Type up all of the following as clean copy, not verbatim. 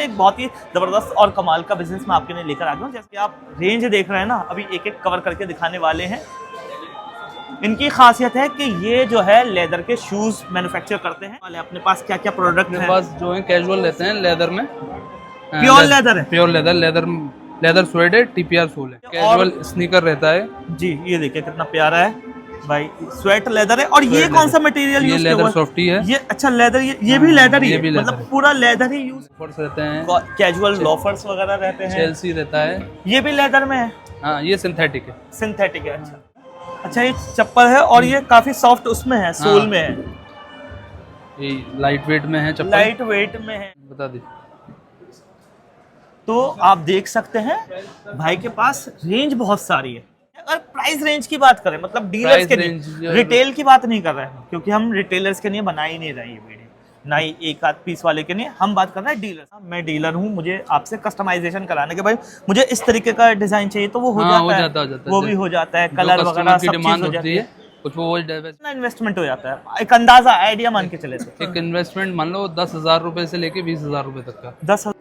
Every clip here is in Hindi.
एक बहुत ही जबरदस्त और कमाल का बिजनेस मैं आपके लिए लेकर आ गया हूँ। जैसे कि आप रेंज देख रहे हैं ना, अभी एक एक कवर करके दिखाने वाले हैं। इनकी खासियत है कि ये जो है लेदर के शूज मैन्युफैक्चर करते हैं। वाले अपने पास क्या क्या प्रोडक्ट है? अपने पास जो है कैजुअल रहते हैं लेदर में, प्योर लेदर है, प्योर लेदर स्वेड है, टीपीआर सोल है। कैजुअल स्नीकर रहता है जी। ये देखिए कितना प्यारा है भाई, स्वेट लेदर है। और ये कौन सा मटेरियल यूज किया हुआ है? लेदर सॉफ्टी है ये। अच्छा लेदर, ये भी लेदर ही ये है, भी लेदर मतलब है। पूरा लेदर ही यूज। लोफर्स रहते हैं, कैजुअल लोफर्स वगैरह रहते हैं। चेल्सी रहता है, ये भी लेदर में है? हाँ ये सिंथेटिक है। सिंथेटिक है, अच्छा। ये चप्पल है और ये काफी सॉफ्ट उसमें है, सोल में है। ये लाइट वेट में है चप्पल, लाइट वेट में है। बता दी। तो आप देख सकते हैं भाई के पास रेंज बहुत सारी है। अगर प्राइस रेंज की बात करें, मतलब डीलर्स के लिए, रिटेल की बात नहीं कर रहे हैं, क्योंकि हम रिटेलर्स के लिए बना ही नहीं रहे ये वीडियो, ना ही एक आध पीस वाले के लिए। हम बात कर रहे हैं डीलर। मैं डीलर हूँ, मुझे आपसे कस्टमाइजेशन कराने के भाई मुझे इस तरीके का डिजाइन चाहिए तो वो हो जाता है, वो भी हो जाता है, कलर वगैरह सब चीज हो जाती है। कुछ वो इन्वेस्टमेंट हो जाता है, एक अंदाजा आइडिया मान के चले तो एक इन्वेस्टमेंट मान लो 10,000 रुपए से लेके 20,000 रुपए तक का। 10।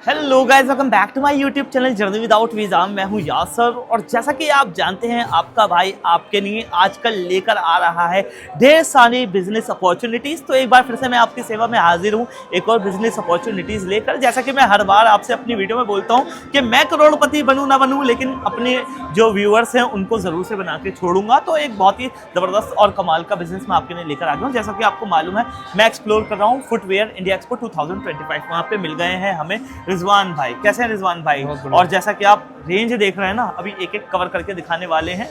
Hello guys, welcome back to my YouTube channel journey without visa. मैं हूं यासर और जैसा कि आप जानते हैं आपका भाई आपके लिए आजकल लेकर आ रहा है ढेर सारी बिजनेस अपॉर्चुनिटीज़। तो एक बार फिर से मैं आपकी सेवा में हाजिर हूं एक और बिजनेस अपॉर्चुनिटीज़ लेकर। जैसा कि मैं हर बार आपसे अपनी वीडियो में बोलता हूं कि मैं करोड़पति बनूं ना बनूं, लेकिन अपने जो व्यूअर्स हैं उनको ज़रूर से बना के छोड़ूंगा। तो एक बहुत ही ज़बरदस्त और कमाल का बिजनेस मैं आपके लिए लेकर आ गया हूँ। जैसा कि आपको मालूम है मैं एक्सप्लोर कर रहा हूँ फुटवेयर इंडिया एक्सपो 2025। वहाँ पर मिल गए हैं हमें रिजवान भाई। कैसे हैं रिजवान भाई? और जैसा कि आप रेंज देख रहे हैं ना, अभी एक एक कवर करके दिखाने वाले हैं।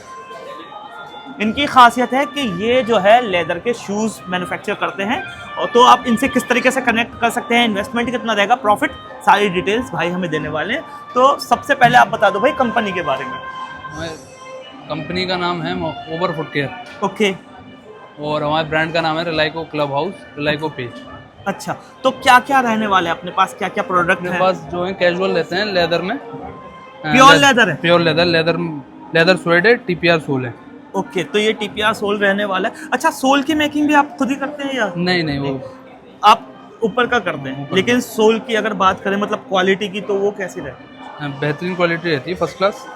इनकी खासियत है कि ये जो है लेदर के शूज मैन्युफैक्चर करते हैं। और तो आप इनसे किस तरीके से कनेक्ट कर सकते हैं, इन्वेस्टमेंट कितना रहेगा, प्रॉफिट, सारी डिटेल्स भाई हमें देने वाले हैं। तो सबसे पहले आप बता दो भाई कंपनी के बारे में। कंपनी का नाम है ओवर फुटकेयर। ओके। और हमारे ब्रांड का नाम है रिलाइको क्लब हाउस, रिलाइको पेज। अच्छा, तो क्या क्या रहने वाले हैं अपने पास, क्या क्या प्रोडक्ट है? पास जो है कैजुअल रहते हैं लेदर में, प्योर लेदर है, प्योर लेदर स्वेड है, टीपीआर सोल है। ओके, तो ये टीपीआर सोल रहने वाला है। अच्छा, सोल की मेकिंग भी आप खुद ही करते हैं या नहीं? वो आप ऊपर का करते हैं, लेकिन सोल की अगर बात करें मतलब क्वालिटी की, तो वो कैसी रहती है? बेहतरीन क्वालिटी रहती है, फर्स्ट क्लास।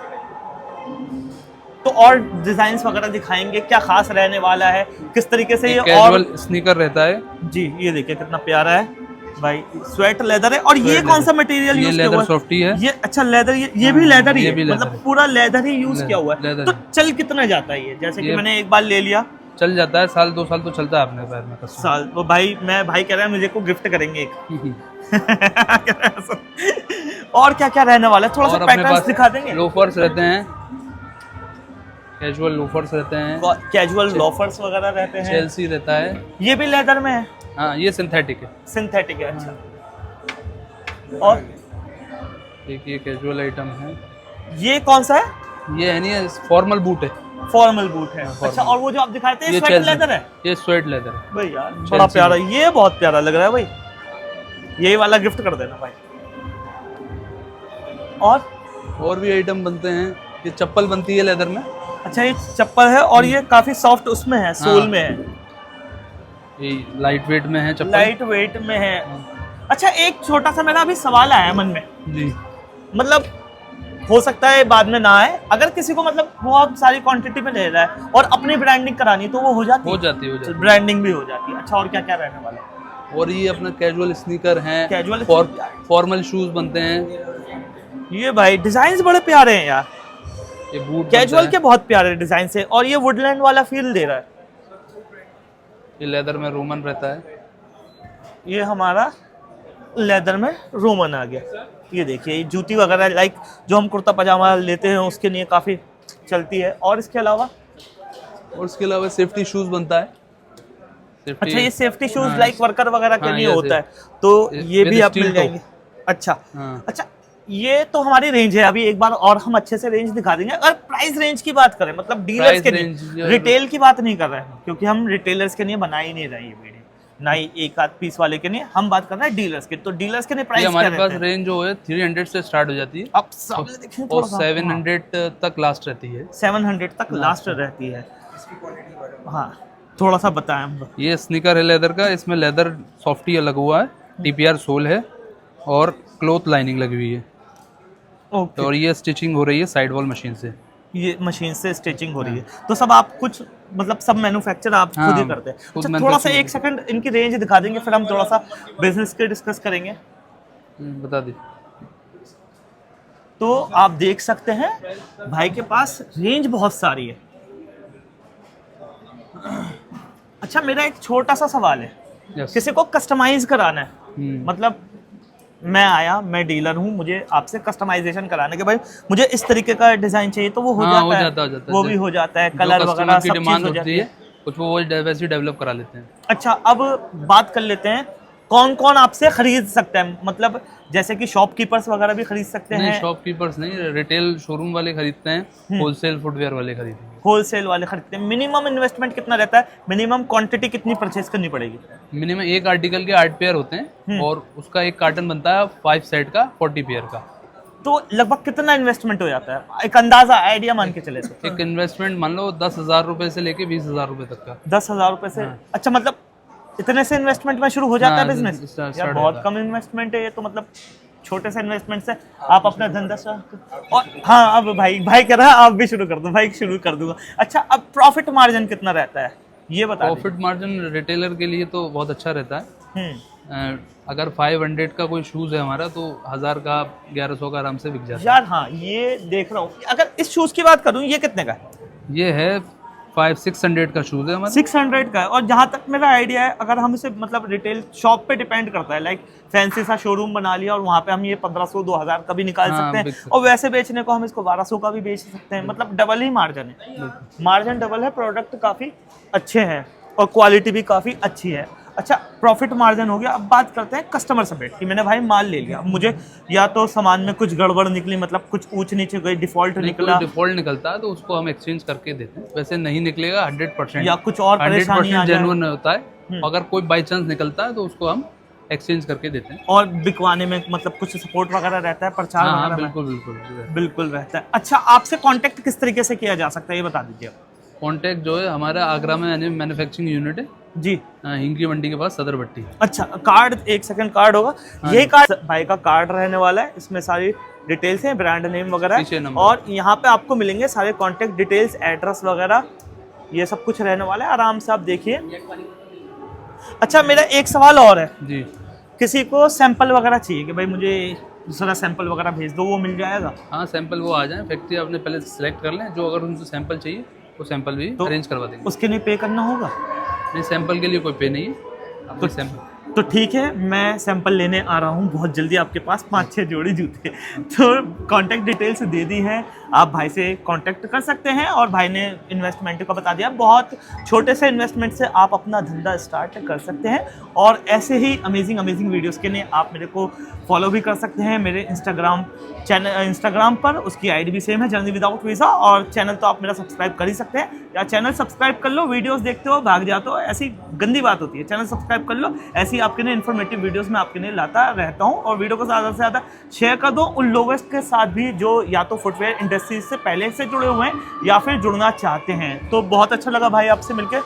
तो और डिजाइन्स वगैरह दिखाएंगे, क्या खास रहने वाला है, किस तरीके से ये कैजुअल स्नीकर रहता है जी। ये देखिए कितना प्यारा है भाई, स्वेट लेदर है। और ये कौन सा मटेरियल यूज किया हुआ है? लेदर सॉफ्टी है। ये अच्छा लेदर, ये भी लेदर ही है, भी मतलब पूरा लेदर ही यूज किया हुआ है। तो चल कितना जाता है ये? जैसे कि मैंने एक बार ले लिया, चल जाता है, साल 2 साल तो चलता है अपने पैर में। साल तो भाई कह रहा है मुझे को गिफ्ट करेंगे एक। और क्या क्या रहने वाला है, थोड़ा सा पैटर्न्स दिखा देंगे। लोफर्स रहते हैं, कैजुअल लोफर्स रहते हैं, कैजुअल लोफर्स वगैरह रहते हैं। चेल्सी रहता है, ये भी लेदर में है? हाँ ये सिंथेटिक है। सिंथेटिक है, अच्छा। और एक ये कैजुअल आइटम है। ये कौन सा है? ये है नहीं, फॉर्मल बूट है। फॉर्मल बूट है, अच्छा। और वो जो आप दिखाते हैं स्वेट लेदर है? ये स्वेट लेदर है भाई यार, बड़ा प्यारा, ये बहुत प्यारा लग रहा है भाई। यही वाला गिफ्ट कर देना भाई। और भी आइटम बनते हैं। ये चप्पल बनती है लेदर में। अच्छा, ये चप्पल है और ये काफी सॉफ्ट उसमें है, सोल में है। ये लाइट वेट में है चप्पल, लाइट वेट में है। अच्छा, एक छोटा सा मेरा अभी सवाल आया मन में जी, मतलब हो सकता है बाद में ना आए, अगर किसी को मतलब बहुत सारी क्वांटिटी में ले रहा है और अपनी ब्रांडिंग करानी तो वो हो जाती है? ब्रांडिंग भी हो जाती है। अच्छा, और क्या क्या रहने वाला है? और ये अपना कैजुअल स्नीकर है, कैजुअल फॉर्मल शूज बनते हैं। ये भाई डिजाइन बड़े प्यारे हैं यार, ये बूट कैजुअल के बहुत प्यारे डिजाइन है। और ये वुडलैंड वाला फील दे रहा है। ये लेदर में रोमन रहता है। ये हमारा लेदर में रोमन आ गया। ये देखिए, ये जूती वगैरह लाइक जो हम कुर्ता पजामा लेते हैं उसके लिए काफी चलती है। और इसके अलावा सेफ्टी शूज बनता है। अच्छा, ये सेफ्टी शूज लाइक वर्कर वगैरह के लिए होता है, तो ये भी आप मिल जाएंगे। अच्छा, अच्छा, ये तो हमारी रेंज है। अभी एक बार और हम अच्छे से रेंज दिखा देंगे। अगर प्राइस रेंज की बात करें, मतलब डीलर्स के लिए, रिटेल की बात नहीं कर रहे हैं, क्योंकि हम रिटेलर्स के लिए बना ही नहीं रहे ये वीडियो। ना ही एक आध पीस वाले के नहीं, हम बात कर रहे हैं डीलर्स की। तो डीलर्स के नहीं ये प्राइस हमारे क्या पास रहते हैं? रेंज जो है 300 से स्टार्ट हो जाती है अब सामने देखिए और थोड़ा सा, 700 तक लास्ट रहती है। 700 तक लास्ट रहती है। हाँ थोड़ा सा बताएं हमको। ये स्नीकर है लेदर का, इसमें लेदर सॉफ्टी लगा हुआ है, TPR सोल है और क्लॉथ लाइनिंग लगी हुई है। ओके, और ये स्टिचिंग हो रही है साइड वॉल मशीन से। ये मशीन से स्टिचिंग हो रही है। तो सब आप कुछ मतलब सब मैन्युफैक्चर आप खुद ही हाँ, करते हैं? खुद अच्छा थोड़ा सा manufacturing एक सेकंड इनकी रेंज दिखा देंगे, फिर हम थोड़ा सा बिजनेस के डिस्कस करेंगे। बता दी। तो आप देख सकते हैं भाई के पास रेंज बहुत सारी है। अच्छा मेरा एक छोटा सा सवाल है, यस। किसी को कस्टमाइज कराना है, मतलब मैं आया, मैं डीलर हूँ, मुझे आपसे कस्टमाइजेशन कराना है कि भाई मुझे इस तरीके का डिजाइन चाहिए, तो वो हो हाँ, जाता हो है, जाता है। वो भी हो जाता है, जो कलर कस्टमर वगैरह की सब डिमांड चीज हो होती जाती है है। कुछ वो वैसे ही डेवलप करा लेते हैं। अच्छा अब बात कर लेते हैं कौन कौन आपसे खरीद सकता है, मतलब जैसे कि शॉपकीपर्स वगैरह भी खरीद सकते नहीं, हैं? शॉपकीपर्स नहीं, रिटेल शोरूम वाले खरीदते हैं, होलसेल फुटवेयर वाले खरीदते हैं। होलसेल वाले खरीदते हैं। मिनिमम इन्वेस्टमेंट कितना रहता है, मिनिमम क्वांटिटी कितनी परचेज करनी पड़ेगी? मिनिमम एक आर्टिकल के 8 पेयर होते हैं और उसका एक कार्टन बनता है 5 सेट का 40 पेयर का। तो लगभग कितना इन्वेस्टमेंट हो जाता है, एक अंदाजा आइडिया मान के चले तो? एक इन्वेस्टमेंट मान लो 10,000 रुपए से लेके 20,000 रुपए तक का। 10,000 रुपए से? अच्छा मतलब इतने से इन्वेस्टमेंट में शुरू हो जाता है हाँ, बिजनेस? start यार होता बहुत है। कम इन्वेस्टमेंट है ये तो, मतलब छोटे से इन्वेस्टमेंट से आप अपना धंधा स्टार्ट। और हाँ अब भाई कह रहा है आप भी शुरू कर दो, भाई शुरू कर दूंगा। अच्छा अब प्रॉफिट मार्जिन कितना रहता है ये बता दीजिए। प्रॉफिट मार्जिन रिटेलर के लिए तो बहुत अच्छा रहता है। अगर 500 का कोई शूज है हमारा तो 1000 का 1100 का आराम से बिक जाता है। यार हाँ ये देख रहा हूँ, अगर इस शूज की बात करूँ ये कितने का है? ये है 500-600 का शूज है हमारा। 600 का है। और जहाँ तक मेरा आइडिया है, अगर हम इसे मतलब रिटेल शॉप पे डिपेंड करता है, लाइक फैंसी सा शोरूम बना लिया और वहाँ पे हम ये 1500-2000 का भी निकाल हाँ, सकते हैं, और वैसे बेचने को हम इसको 1200 का भी बेच सकते हैं, मतलब डबल ही मार्जिन है। मार्जिन डबल है, प्रोडक्ट काफ़ी अच्छे हैं और क्वालिटी भी काफ़ी अच्छी है। अच्छा प्रॉफिट मार्जिन हो गया, अब बात करते हैं कस्टमर सपोर्ट की। मैंने भाई माल ले लिया, मुझे या तो सामान में कुछ गड़बड़ निकली, मतलब कुछ ऊंच नीचे गई, डिफॉल्ट निकला, डिफॉल्ट निकलता है तो उसको हम एक्सचेंज करके देते हैं। वैसे नहीं निकलेगा 100%, या कुछ और परेशानी आ 100% जाए, जेन्युइन होता है। अगर कोई बाई चांस निकलता है तो उसको हम एक्सचेंज करके देते हैं। और बिकवाने में मतलब कुछ सपोर्ट वगैरह रहता है, प्रचार हाँ, वगैरह बिल्कुल बिल्कुल बिल्कुल रहता है। अच्छा आपसे कांटेक्ट किस तरीके से किया जा सकता है ये बता दीजिए। कॉन्टैक्ट जो है हमारा आगरा में मैन्युफैक्चरिंग यूनिट है जी हिंगकी मंडी के पास, सदर भट्टी। अच्छा कार्ड, एक सेकंड कार्ड होगा, यही कार्ड भाई का कार्ड रहने वाला है, इसमें सारी डिटेल्स हैं, ब्रांड नेम वगैरह पीछे नंबर। और यहाँ पे आपको मिलेंगे सारे कांटेक्ट डिटेल्स, एड्रेस वगैरह, ये सब कुछ रहने वाला है, आराम से आप देखिए। अच्छा मेरा एक सवाल और है जी, किसी को सैंपल वगैरह चाहिए कि भाई मुझे दूसरा सैंपल वगैरह भेज दो, वो मिल जाएगा? हाँ सैंपल वो आ जाए, फैक्ट्री आपने पहले सेलेक्ट कर लें, जो अगर उनको सैंपल चाहिए वो सैंपल भी अरेंज करवा देंगे। उसके लिए पे करना होगा? नहीं, सैंपल के लिए कोई पे नहीं है, आपको सैंपल। तो ठीक है, मैं सैंपल लेने आ रहा हूँ बहुत जल्दी आपके पास, 5-6 जोड़ी जूते। तो कांटेक्ट डिटेल्स दे दी हैं, आप भाई से कांटेक्ट कर सकते हैं। और भाई ने इन्वेस्टमेंट का बता दिया, बहुत छोटे से इन्वेस्टमेंट से आप अपना धंधा स्टार्ट कर सकते हैं। और ऐसे ही अमेजिंग वीडियोस के लिए आप मेरे को फॉलो भी कर सकते हैं मेरे इंस्टाग्राम पर, उसकी आईडी भी सेम है, जर्नी विदाउट वीज़ा। और चैनल तो आप मेरा सब्सक्राइब कर ही सकते हैं, या चैनल सब्सक्राइब कर लो, वीडियोस देखते हो भाग जाते हो, ऐसी गंदी बात होती है। चैनल सब्सक्राइब कर लो, ऐसी आपके लिए इन्फॉर्मेटिव वीडियोस मैं आपके लिए लाता रहता हूँ। और वीडियो को ज़्यादा से ज़्यादा शेयर कर दो उन लोगों के साथ भी जो या तो फुटवेयर इंडस्ट्री से पहले से जुड़े हुए हैं या फिर जुड़ना चाहते हैं। तो बहुत अच्छा लगा भाई आपसे मिलकर।